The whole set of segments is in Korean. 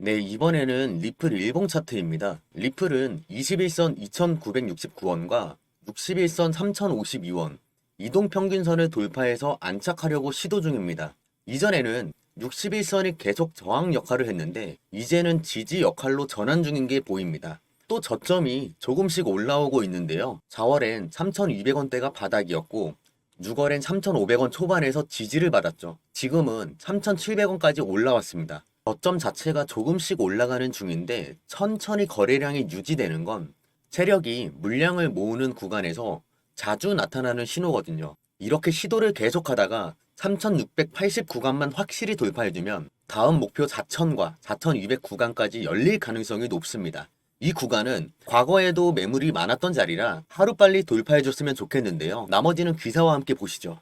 네, 이번에는 리플 일봉 차트입니다. 리플은 21선 2,969원과 61선 3,052원, 이동평균선을 돌파해서 안착하려고 시도 중입니다. 이전에는 61선이 계속 저항 역할을 했는데 이제는 지지 역할로 전환 중인 게 보입니다. 또 저점이 조금씩 올라오고 있는데요. 4월엔 3,200원대가 바닥이었고 6월엔 3,500원 초반에서 지지를 받았죠. 지금은 3,700원까지 올라왔습니다. 저점 자체가 조금씩 올라가는 중인데 천천히 거래량이 유지되는 건 세력이 물량을 모으는 구간에서 자주 나타나는 신호거든요. 이렇게 시도를 계속하다가 3680 구간만 확실히 돌파해주면 다음 목표 4000과 4200 구간까지 열릴 가능성이 높습니다. 이 구간은 과거에도 매물이 많았던 자리라 하루빨리 돌파해줬으면 좋겠는데요. 나머지는 기사와 함께 보시죠.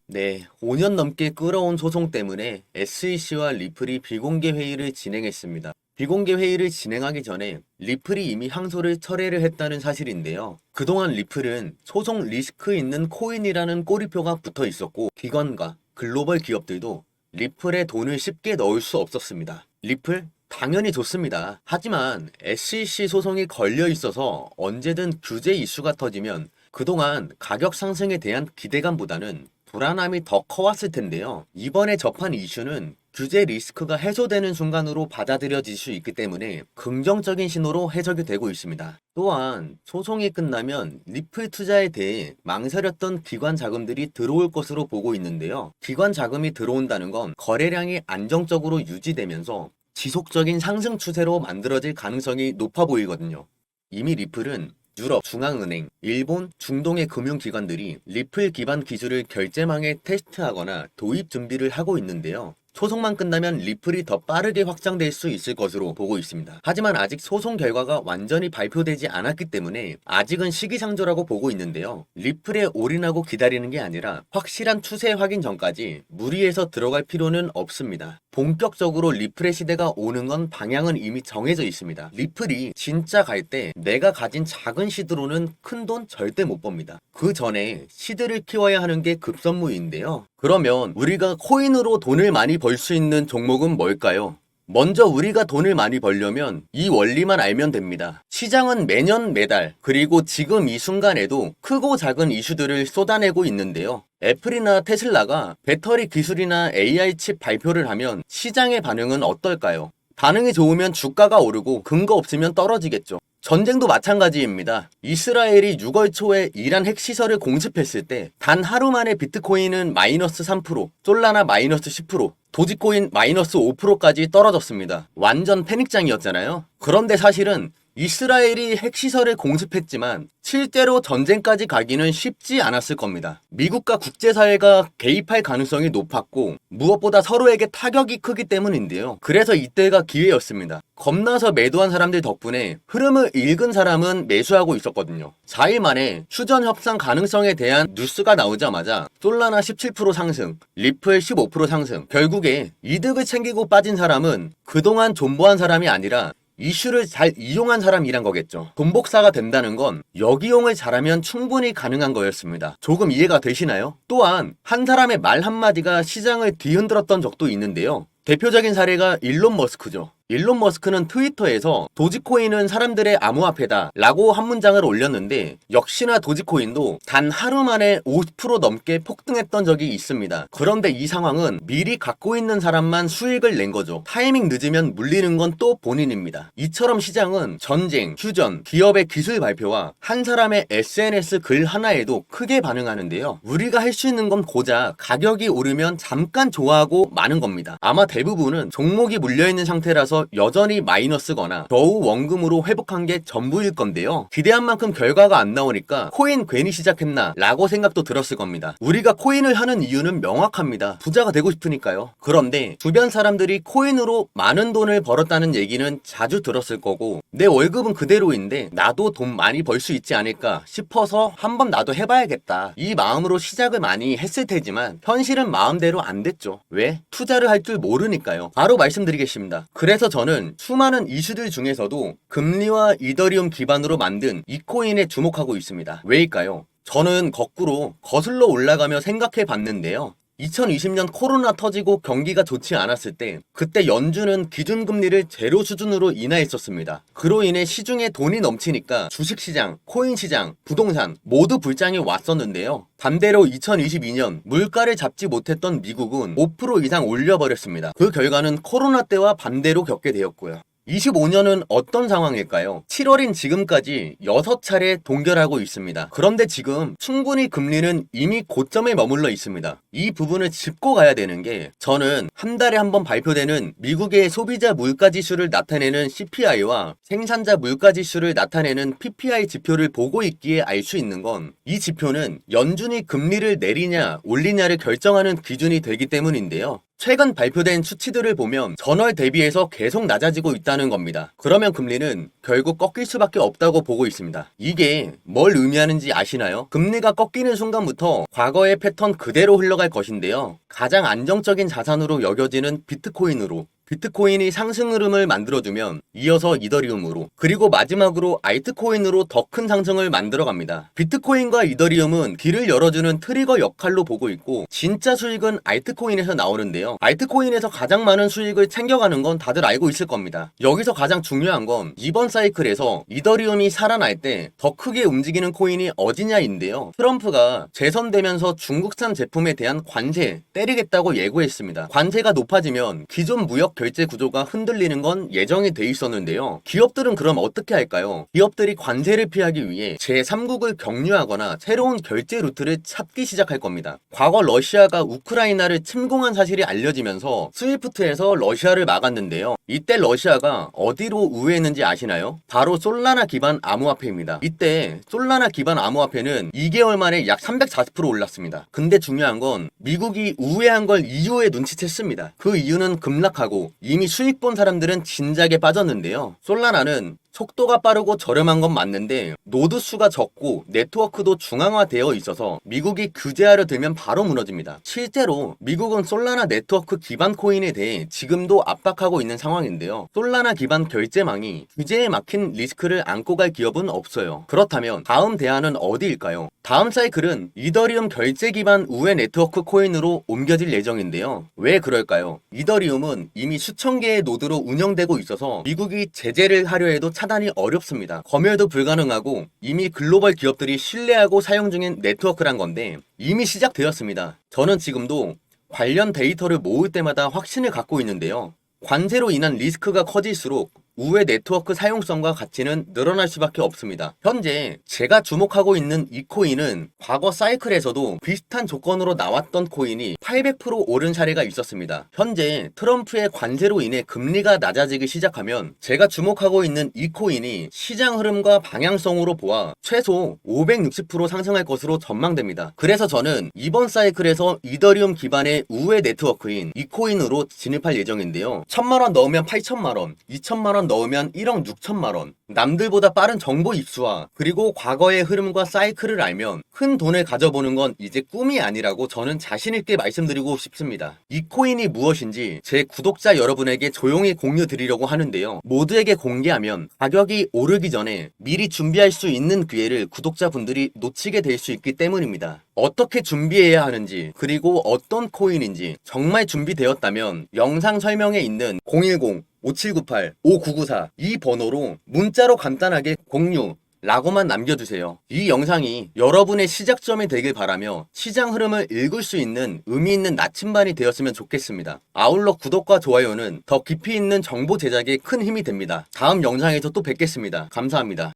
네, 5년 넘게 끌어온 소송 때문에 SEC와 리플이 비공개 회의를 진행했습니다. 비공개 회의를 진행하기 전에 리플이 이미 항소를 철회를 했다는 사실인데요. 그동안 리플은 소송 리스크 있는 코인이라는 꼬리표가 붙어 있었고 기관과 글로벌 기업들도 리플에 돈을 쉽게 넣을 수 없었습니다. 리플? 당연히 좋습니다. 하지만 SEC 소송이 걸려 있어서 언제든 규제 이슈가 터지면 그동안 가격 상승에 대한 기대감보다는 불안함이 더 커왔을 텐데요. 이번에 접한 이슈는 규제 리스크가 해소되는 순간으로 받아들여질 수 있기 때문에 긍정적인 신호로 해석이 되고 있습니다. 또한 소송이 끝나면 리플 투자에 대해 망설였던 기관 자금들이 들어올 것으로 보고 있는데요. 기관 자금이 들어온다는 건 거래량이 안정적으로 유지되면서 지속적인 상승 추세로 만들어질 가능성이 높아 보이거든요. 이미 리플은 유럽 중앙은행, 일본, 중동의 금융기관들이 리플 기반 기술을 결제망에 테스트하거나 도입 준비를 하고 있는데요. 소송만 끝나면 리플이 더 빠르게 확장될 수 있을 것으로 보고 있습니다. 하지만 아직 소송 결과가 완전히 발표되지 않았기 때문에 아직은 시기상조라고 보고 있는데요. 리플에 올인하고 기다리는 게 아니라 확실한 추세 확인 전까지 무리해서 들어갈 필요는 없습니다. 본격적으로 리플의 시대가 오는 건 방향은 이미 정해져 있습니다. 리플이 진짜 갈 때 내가 가진 작은 시드로는 큰 돈 절대 못 법니다. 그 전에 시드를 키워야 하는 게 급선무인데요. 그러면 우리가 코인으로 돈을 많이 벌 수 있는 종목은 뭘까요? 먼저 우리가 돈을 많이 벌려면 이 원리만 알면 됩니다. 시장은 매년 매달 그리고 지금 이 순간에도 크고 작은 이슈들을 쏟아내고 있는데요. 애플이나 테슬라가 배터리 기술이나 AI 칩 발표를 하면 시장의 반응은 어떨까요? 반응이 좋으면 주가가 오르고 근거 없으면 떨어지겠죠. 전쟁도 마찬가지입니다. 이스라엘이 6월 초에 이란 핵시설을 공습했을 때 단 하루 만에 비트코인은 마이너스 3%, 솔라나 마이너스 10%, 도지코인 마이너스 5%까지 떨어졌습니다. 완전 패닉장이었잖아요. 그런데 사실은 이스라엘이 핵시설을 공습했지만 실제로 전쟁까지 가기는 쉽지 않았을 겁니다. 미국과 국제사회가 개입할 가능성이 높았고 무엇보다 서로에게 타격이 크기 때문인데요. 그래서 이때가 기회였습니다. 겁나서 매도한 사람들 덕분에 흐름을 읽은 사람은 매수하고 있었거든요. 4일 만에 휴전 협상 가능성에 대한 뉴스가 나오자마자 솔라나 17% 상승, 리플 15% 상승. 결국에 이득을 챙기고 빠진 사람은 그동안 존버한 사람이 아니라 이슈를 잘 이용한 사람이란 거겠죠. 돈복사가 된다는 건 역이용을 잘하면 충분히 가능한 거였습니다. 조금 이해가 되시나요? 또한 한 사람의 말 한마디가 시장을 뒤흔들었던 적도 있는데요. 대표적인 사례가 일론 머스크죠. 일론 머스크는 트위터에서 도지코인은 사람들의 암호화폐다 라고 한 문장을 올렸는데 역시나 도지코인도 단 하루 만에 50% 넘게 폭등했던 적이 있습니다. 그런데 이 상황은 미리 갖고 있는 사람만 수익을 낸 거죠. 타이밍 늦으면 물리는 건 또 본인입니다. 이처럼 시장은 전쟁, 휴전, 기업의 기술 발표와 한 사람의 SNS 글 하나에도 크게 반응하는데요. 우리가 할 수 있는 건 고작 가격이 오르면 잠깐 좋아하고 마는 겁니다. 아마 대부분은 종목이 물려있는 상태라서 여전히 마이너스거나 겨우 원금으로 회복한 게 전부일 건데요. 기대한 만큼 결과가 안 나오니까 코인 괜히 시작했나 라고 생각도 들었을 겁니다. 우리가 코인을 하는 이유는 명확합니다. 부자가 되고 싶으니까요. 그런데 주변 사람들이 코인으로 많은 돈을 벌었다는 얘기는 자주 들었을 거고 내 월급은 그대로인데 나도 돈 많이 벌 수 있지 않을까 싶어서 한번 나도 해봐야겠다. 이 마음으로 시작을 많이 했을 테지만 현실은 마음대로 안 됐죠. 왜? 투자를 할 줄 모르니까요. 바로 말씀드리겠습니다. 그래서 저는 수많은 이슈들 중에서도 금리와 이더리움 기반으로 만든 이 코인에 주목하고 있습니다. 왜일까요? 저는 거꾸로 거슬러 올라가며 생각해 봤는데요. 2020년 코로나 터지고 경기가 좋지 않았을 때 그때 연준은 기준금리를 제로 수준으로 인하했었습니다. 그로 인해 시중에 돈이 넘치니까 주식시장, 코인시장, 부동산 모두 불장이 왔었는데요. 반대로 2022년 물가를 잡지 못했던 미국은 5% 이상 올려버렸습니다. 그 결과는 코로나 때와 반대로 겪게 되었고요. 25년은 어떤 상황일까요? 7월인 지금까지 6차례 동결하고 있습니다. 그런데 지금 충분히 금리는 이미 고점에 머물러 있습니다. 이 부분을 짚고 가야 되는 게 저는 한 달에 한 번 발표되는 미국의 소비자 물가지수를 나타내는 CPI와 생산자 물가지수를 나타내는 PPI 지표를 보고 있기에 알 수 있는 건 이 지표는 연준이 금리를 내리냐 올리냐를 결정하는 기준이 되기 때문인데요. 최근 발표된 수치들을 보면 전월 대비해서 계속 낮아지고 있다는 겁니다. 그러면 금리는 결국 꺾일 수밖에 없다고 보고 있습니다. 이게 뭘 의미하는지 아시나요? 금리가 꺾이는 순간부터 과거의 패턴 그대로 흘러갈 것인데요. 가장 안정적인 자산으로 여겨지는 비트코인으로 비트코인이 상승 흐름을 만들어주면 이어서 이더리움으로 그리고 마지막으로 알트코인으로 더 큰 상승을 만들어갑니다. 비트코인과 이더리움은 길을 열어주는 트리거 역할로 보고 있고 진짜 수익은 알트코인에서 나오는데요. 알트코인에서 가장 많은 수익을 챙겨가는 건 다들 알고 있을 겁니다. 여기서 가장 중요한 건 이번 사이클에서 이더리움이 살아날 때 더 크게 움직이는 코인이 어디냐인데요. 트럼프가 재선되면서 중국산 제품에 대한 관세 때리겠다고 예고했습니다. 관세가 높아지면 기존 무역 결제 구조가 흔들리는 건 예정이 돼 있었는데요. 기업들은 그럼 어떻게 할까요? 기업들이 관세를 피하기 위해 제3국을 경유하거나 새로운 결제 루트를 찾기 시작할 겁니다. 과거 러시아가 우크라이나를 침공한 사실이 알려지면서 스위프트에서 러시아를 막았는데요. 이때 러시아가 어디로 우회했는지 아시나요? 바로 솔라나 기반 암호화폐입니다. 이때 솔라나 기반 암호화폐는 2개월 만에 약 340% 올랐습니다. 근데 중요한 건 미국이 우회한 걸 이후에 눈치챘습니다. 그 이유는 급락하고 이미 수익 본 사람들은 진작에 빠졌는데요. 솔라나는 속도가 빠르고 저렴한 건 맞는데 노드 수가 적고 네트워크도 중앙화되어 있어서 미국이 규제하려 들면 바로 무너집니다. 실제로 미국은 솔라나 네트워크 기반 코인에 대해 지금도 압박하고 있는 상황인데요. 솔라나 기반 결제망이 규제에 막힌 리스크를 안고 갈 기업은 없어요. 그렇다면 다음 대안은 어디일까요? 다음 사이클은 이더리움 결제 기반 우회 네트워크 코인으로 옮겨질 예정인데요. 왜 그럴까요? 이더리움은 이미 수천 개의 노드로 운영되고 있어서 미국이 제재를 하려 해도 차단이 어렵습니다. 검열도 불가능하고 이미 글로벌 기업들이 신뢰하고 사용 중인 네트워크란 건데 이미 시작되었습니다. 저는 지금도 관련 데이터를 모을 때마다 확신을 갖고 있는데요. 관세로 인한 리스크가 커질수록 우회 네트워크 사용성과 가치는 늘어날 수밖에 없습니다. 현재 제가 주목하고 있는 이 코인은 과거 사이클에서도 비슷한 조건으로 나왔던 코인이 800% 오른 사례가 있었습니다. 현재 트럼프의 관세로 인해 금리가 낮아지기 시작하면 제가 주목하고 있는 이 코인이 시장 흐름과 방향성으로 보아 최소 560% 상승할 것으로 전망됩니다. 그래서 저는 이번 사이클에서 이더리움 기반의 우회 네트워크인 이 코인으로 진입할 예정인데요. 1000만원 넣으면 8000만원, 2000만원 넣으면 1억 6천만원. 남들보다 빠른 정보 입수와 그리고 과거의 흐름과 사이클을 알면 큰 돈을 가져보는 건 이제 꿈이 아니라고 저는 자신있게 말씀드리고 싶습니다. 이 코인이 무엇인지 제 구독자 여러분에게 조용히 공유 드리려고 하는데요. 모두에게 공개하면 가격이 오르기 전에 미리 준비할 수 있는 기회를 구독자분들이 놓치게 될 수 있기 때문입니다. 어떻게 준비해야 하는지 그리고 어떤 코인인지 정말 준비되었다면 영상 설명에 있는 010-5798-5994 이 번호로 문자로 간단하게 공유 라고만 남겨주세요. 이 영상이 여러분의 시작점이 되길 바라며 시장 흐름을 읽을 수 있는 의미 있는 나침반이 되었으면 좋겠습니다. 아울러 구독과 좋아요는 더 깊이 있는 정보 제작에 큰 힘이 됩니다. 다음 영상에서 또 뵙겠습니다. 감사합니다.